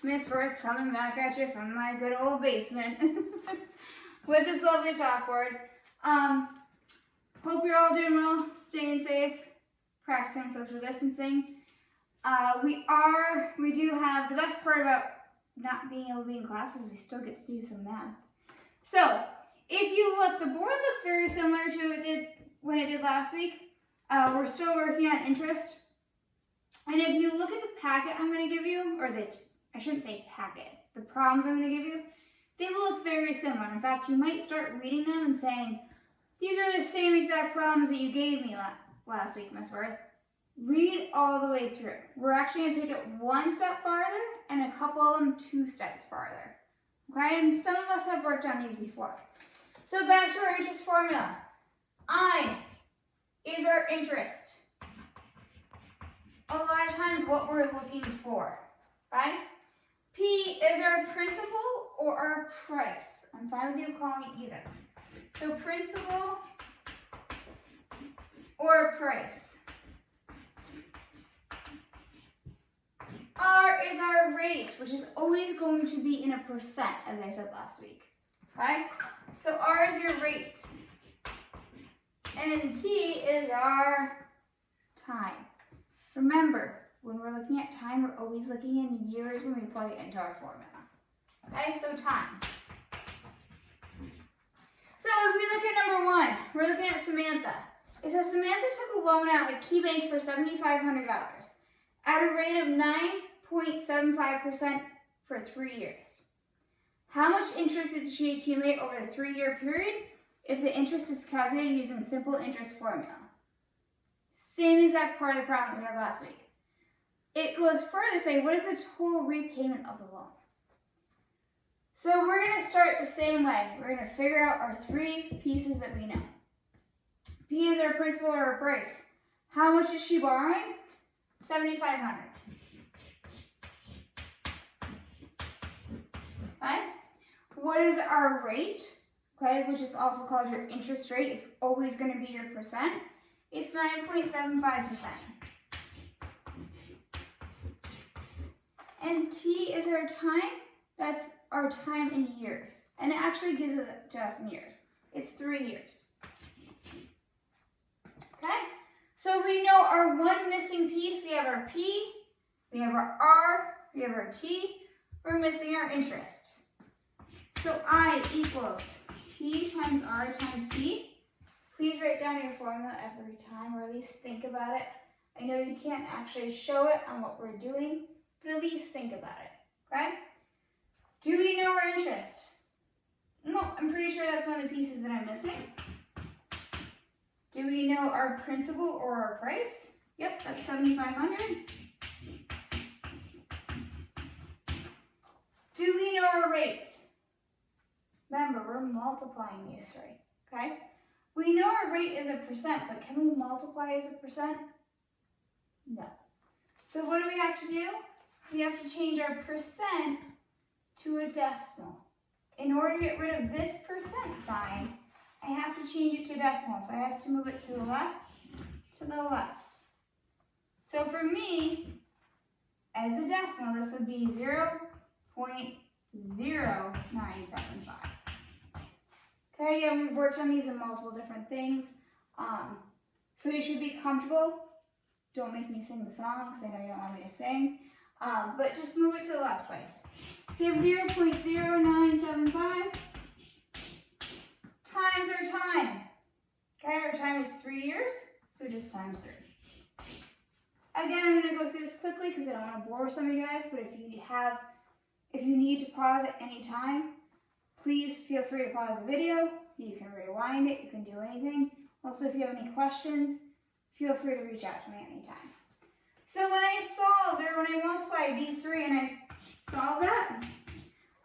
Miss Worth coming back at you from my good old basement with this lovely chalkboard. Hope you're all doing well, staying safe, practicing social distancing. We do have the best part about not being able to be in class is we still get to do some math. So if you look, the board looks very similar to when it did last week. We're still working on interest. And if you look at the packet I'm going to give you, I shouldn't say packet, the problems I'm going to give you, they will look very similar. In fact, you might start reading them and saying, these are the same exact problems that you gave me last week, Miss Worth. Read all the way through. We're actually going to take it one step farther and a couple of them 2 steps farther. Okay, and some of us have worked on these before. So back to our interest formula. I is our interest. A lot of times what we're looking for, right? P is our principal or our price. I'm fine with you calling it either. So principal or price. R is our rate, which is always going to be in a percent, as I said last week. Okay? So R is your rate. And T is our time. Remember, when we're looking at time, we're always looking in years when we plug it into our formula. Okay, so time. So if we look at number 1, we're looking at Samantha. It says Samantha took a loan out at KeyBank for $7,500 at a rate of 9.75% for 3 years. How much interest did she accumulate over the 3-year period if the interest is calculated using simple interest formula? Same exact part of the problem we had last week. It goes further to say, what is the total repayment of the loan? So we're going to start the same way. We're going to figure out our 3 pieces that we know. P is our principal or our price. How much is she borrowing? $7,500. Okay? What is our rate? Okay, which is also called your interest rate. It's always going to be your percent. It's 9.75%. And T is our time. That's our time in years. And it actually gives it to us in years. It's 3 years. Okay? So we know our one missing piece. We have our P, we have our R, we have our T. We're missing our interest. So I equals P times R times T. Please write down your formula every time, or at least think about it. I know you can't actually show it on what we're doing, but at least think about it, okay? Do we know our interest? No, I'm pretty sure that's one of the pieces that I'm missing. Do we know our principal or our price? Yep, that's $7,500. Do we know our rate? Remember, we're multiplying these 3, okay? We know our rate is a percent, but can we multiply as a percent? No. So what do we have to do? We have to change our percent to a decimal. In order to get rid of this percent sign, I have to change it to decimal. So I have to move it to the left, to the left. So for me, as a decimal, this would be 0.0975. Okay, yeah, we've worked on these in multiple different things. So you should be comfortable. Don't make me sing the song, because I know you don't want me to sing. But just move it to the left, please. So you have 0.0975 times our time. Okay, our time is 3 years, so just times 3. Again, I'm going to go through this quickly because I don't want to bore some of you guys, but if you need to pause at any time, please feel free to pause the video. You can rewind it, you can do anything. Also, if you have any questions, feel free to reach out to me anytime. So when I multiplied these 3 and I solved that,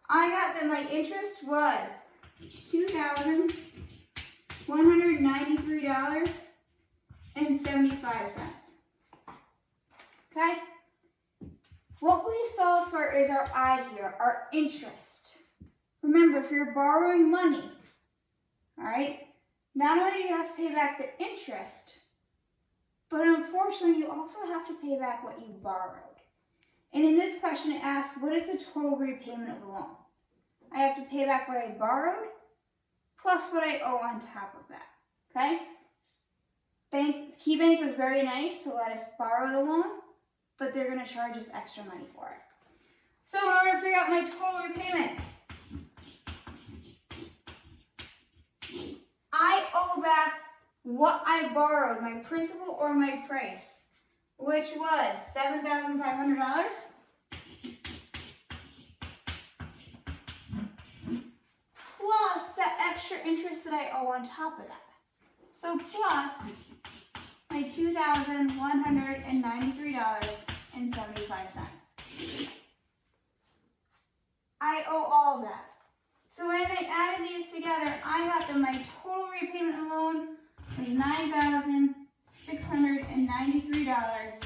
I got that my interest was $2,193.75. Okay? What we solve for is our I here, our interest. Remember, if you're borrowing money, all right, not only do you have to pay back the interest, but unfortunately, you also have to pay back what you borrowed. And in this question, it asks, what is the total repayment of the loan? I have to pay back what I borrowed plus what I owe on top of that, okay? KeyBank was very nice to let us borrow the loan, but they're going to charge us extra money for it. So in order to figure out my total repayment, I owe back what I borrowed, my principal or my price, which was $7,500. Plus the extra interest that I owe on top of that. So plus my $2,193.75. I owe all of that. So when I added these together, I got that my total repayment alone was $9,693.75.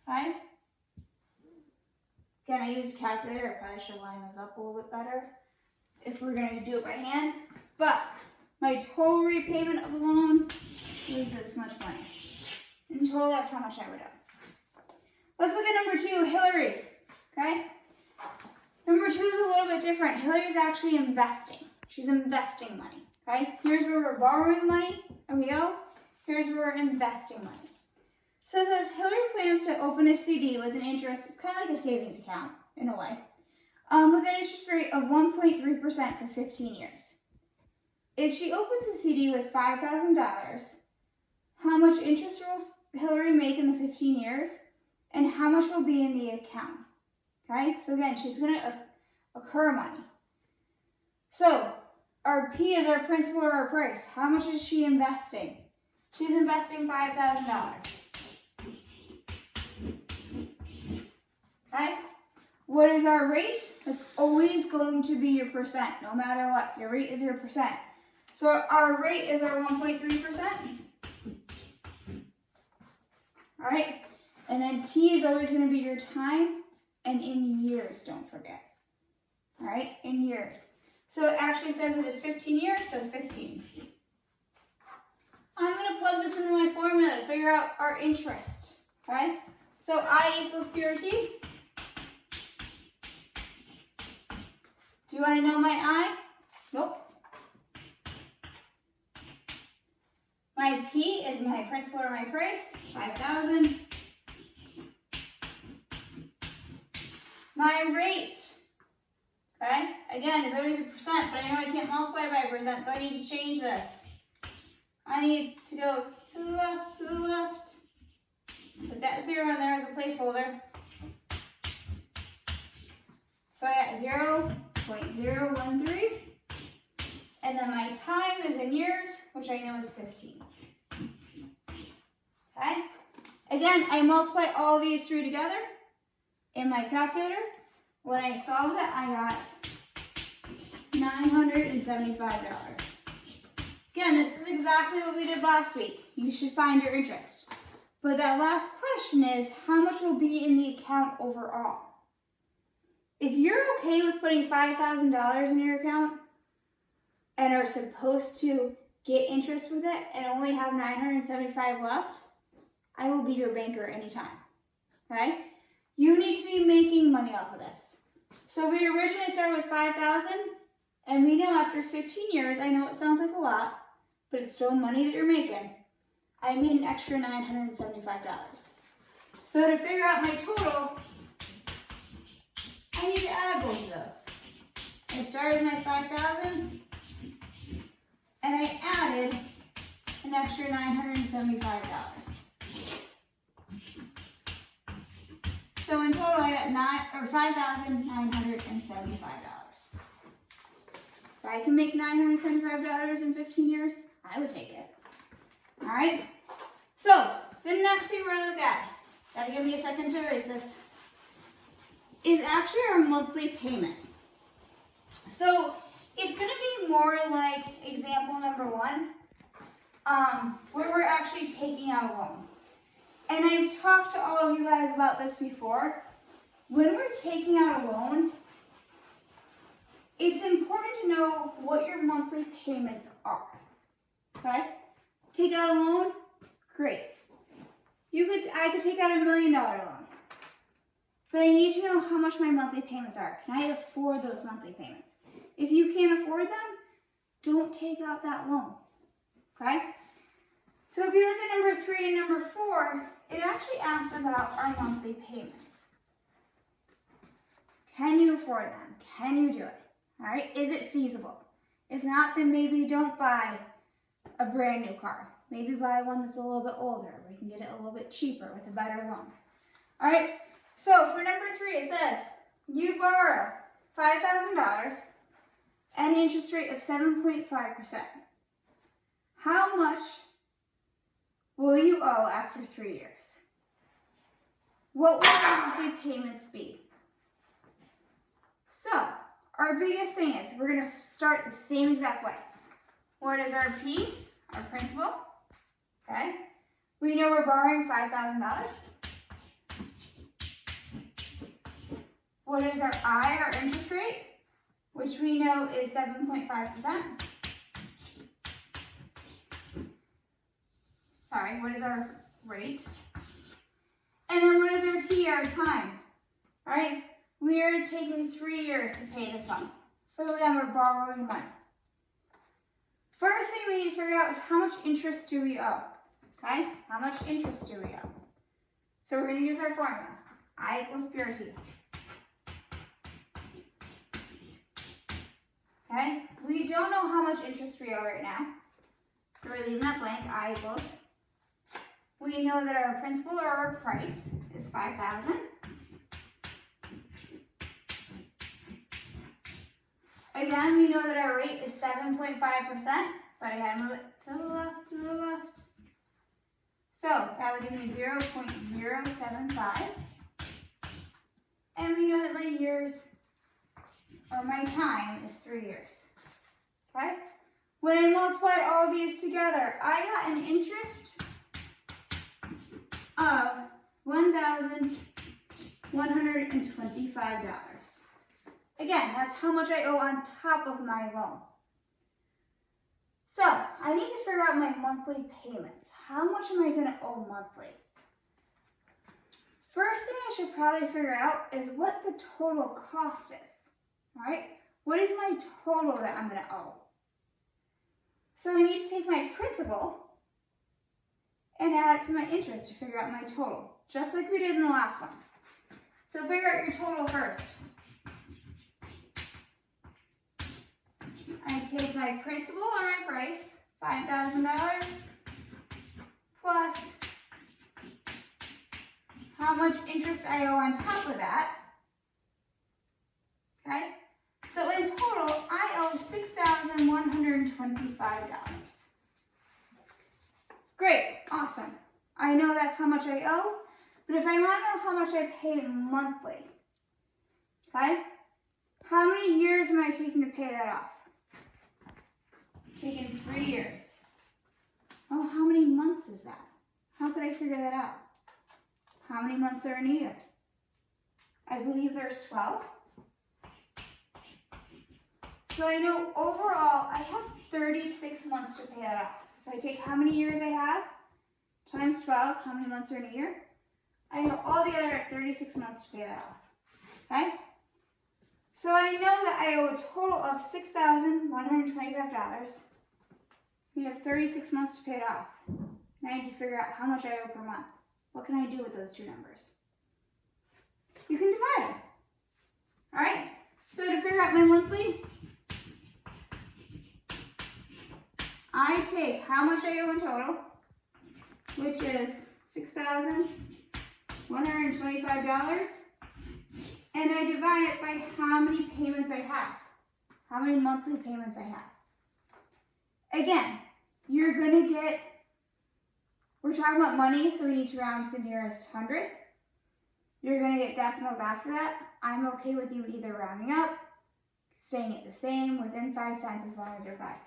Okay? Again, I used a calculator. I probably should line those up a little bit better if we're going to do it by hand. But my total repayment of the loan was this much money. In total, that's how much I would owe. Let's look at number 2, Hillary. Okay? Number 2 is a little bit different. Hillary's actually investing. She's investing money. Okay? Here's where we're borrowing money and we owe. Here's where we're investing money. So it says Hillary plans to open a CD with an interest, it's kind of like a savings account in a way, with an interest rate of 1.3% for 15 years. If she opens a CD with $5,000, how much interest will Hillary make in the 15 years? And how much will be in the account? Okay, so again, she's going to accrue money. So our P is our principal or our price. How much is she investing? She's investing $5,000. Okay, what is our rate? It's always going to be your percent, no matter what. Your rate is your percent. So our rate is our 1.3%. All right, and then T is always going to be your time, and in years, don't forget. All right, in years. So it actually says that it's 15 years, so 15. I'm going to plug this into my formula to figure out our interest. Okay, so I equals P over T. Do I know my I? Nope. My P is my principal or my price, 5,000. My rate, okay, again, is always a percent, but I know I can't multiply by a percent, so I need to change this. I need to go to the left, Put that 0 in there as a placeholder. So I got 0.013. And then my time is in years, which I know is 15. Okay? Again, I multiply all these three together in my calculator. When I solved it, I got $975. Again, this is exactly what we did last week. You should find your interest. But that last question is, how much will be in the account overall? If you're okay with putting $5,000 in your account and are supposed to get interest with it and only have $975 left, I will be your banker anytime. Okay? You need to be making money off of this. So we originally started with $5,000, and we know after 15 years, I know it sounds like a lot, but it's still money that you're making. I made an extra $975. So to figure out my total, I need to add both of those. I started my $5,000, and I added an extra $975. So in total, I got $5,975. If I can make $975 in 15 years, I would take it. All right. So the next thing we're gonna look at, gotta give me a second to erase this, is actually our monthly payment. So it's gonna be more like example number 1, where we're actually taking out a loan. And I've talked to all of you guys about this before. When we're taking out a loan, it's important to know what your monthly payments are. Okay? Take out a loan? Great. I could take out $1 million loan. But I need to know how much my monthly payments are. Can I afford those monthly payments? If you can't afford them, don't take out that loan. Okay? So if you look at number 3 and number 4, it actually asks about our monthly payments. Can you afford them? Can you do it? All right? Is it feasible? If not, then maybe don't buy a brand new car. Maybe buy one that's a little bit older, where you can get it a little bit cheaper with a better loan. All right? So for number 3, it says you borrow $5,000 at an interest rate of 7.5%. How much will you owe after 3 years? What will your monthly payments be? So, our biggest thing is we're going to start the same exact way. What is our P? Our principal. Okay? We know we're borrowing $5,000. What is our I, our interest rate? Which we know is 7.5%. Sorry, what is our rate? And then what is our T, our time? All right? We are taking 3 years to pay this off. So again, we're borrowing money. First thing we need to figure out is how much interest do we owe? Okay? How much interest do we owe? So we're going to use our formula. I equals pure T. Okay? We don't know how much interest we owe right now. So we're leaving that blank. I equals. We know that our principal or our price is $5,000. Again, we know that our rate is 7.5%, but I gotta move it to the left, to the left. So that would give me 0.075. And we know that my years, or my time, is 3 years. Okay? When I multiply all these together, I got an interest of $1,125. Again, that's how much I owe on top of my loan. So, I need to figure out my monthly payments. How much am I going to owe monthly? First thing I should probably figure out is what the total cost is. All right? What is my total that I'm going to owe? So I need to take my principal and add it to my interest to figure out my total, just like we did in the last ones. So figure out your total first. I take my principal or my price, $5,000, plus how much interest I owe on top of that. Okay? So in total, I owe $6,125. Great, awesome. I know that's how much I owe, but if I want to know how much I pay monthly, okay? How many years am I taking to pay that off? Taking 3 years. Oh, how many months is that? How could I figure that out? How many months are in a year? I believe there's 12. So I know overall I have 36 months to pay that off. If I take how many years I have, times 12, how many months are in a year? I know altogether I have 36 months to pay that off. Okay? So I know that I owe a total of $6,125. We have 36 months to pay it off. And I need to figure out how much I owe per month. What can I do with those two numbers? You can divide them. All right? So to figure out my monthly, I take how much I owe in total, which is $6,125, and I divide it by how many payments I have, how many monthly payments I have. Again, you're going to get, we're talking about money, so we need to round to the nearest hundredth. You're going to get decimals after that. I'm okay with you either rounding up, staying at the same, within 5 cents as long as you're 5.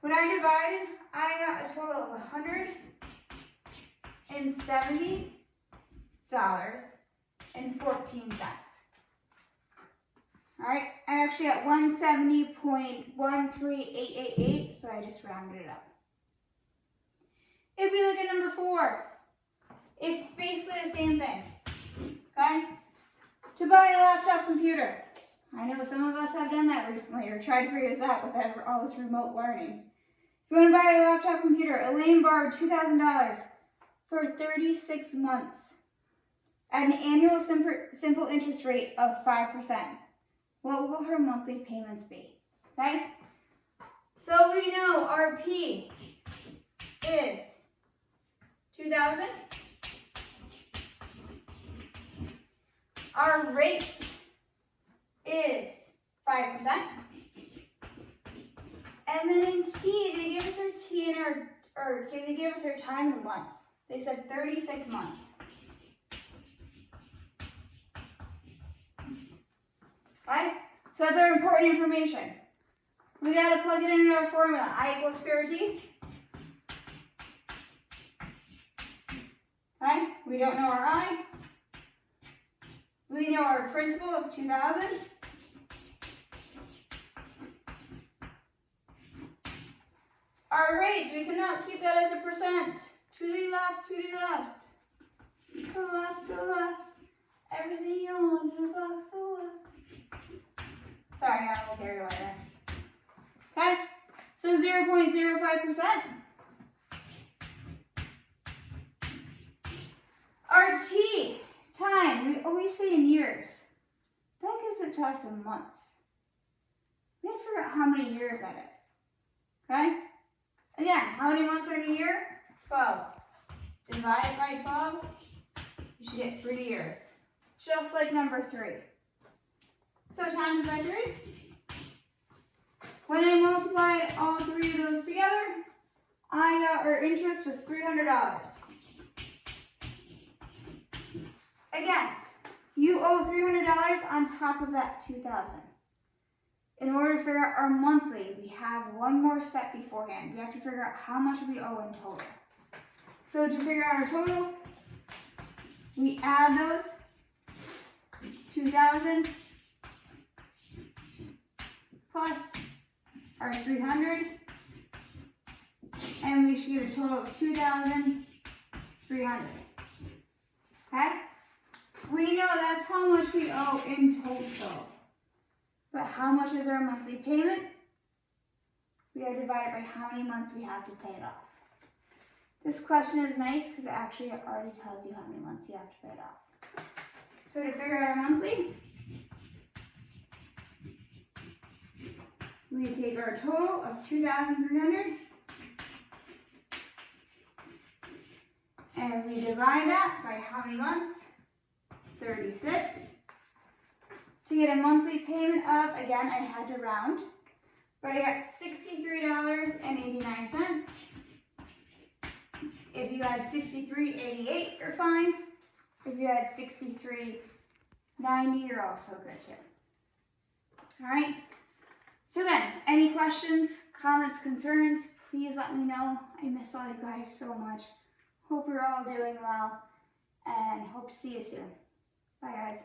When I divided, I got a total of $170.14. All right, I actually got 170.13888, so I just rounded it up. If we look at number 4, It's basically the same thing, okay? To buy a laptop computer. I know some of us have done that recently or tried to figure this out with all this remote learning. If you want to buy a laptop computer, Elaine borrowed $2,000 for 36 months at an annual simple interest rate of 5%. What will her monthly payments be? Okay? So we know our P is 2,000. Our rate is 5%. And then in T, they give us our T in they give us our time in months. They said 36 months. Okay? So that's our important information. We gotta plug it into our formula. I equals P over T. Okay? We don't know our I. We know our principal is 2,000. Our rate, we cannot keep that as a percent. To the left, to the left. To the left, to the left. Everything you want in a box of love. Sorry, I got a little carried away there. Okay? So 0.05%. Our T, time, we always say in years. That gives it to us in months. We have to figure out how many years that is. Okay? Again, how many months are in a year? 12. Divide by 12, you should get 3 years. Just like number 3. So times it by 3. When I multiplied all 3 of those together, our interest was $300. Again, you owe $300 on top of that $2,000. In order to figure out our monthly, we have one more step beforehand. We have to figure out how much we owe in total. So to figure out our total, we add those 2,000 plus our 300, and we should get a total of 2,300. Okay? We know that's how much we owe in total. But how much is our monthly payment? We gotta divide it by how many months we have to pay it off. This question is nice because it actually already tells you how many months you have to pay it off. So to figure out our monthly, we take our total of 2,300 and we divide that by how many months? 36. To get a monthly payment of, again, I had to round, but I got $63.89. If you had $63.88, you're fine. If you had $63.90, you're also good too. All right. So then, any questions, comments, concerns, please let me know. I miss all you guys so much. Hope you're all doing well, and hope to see you soon. Bye, guys.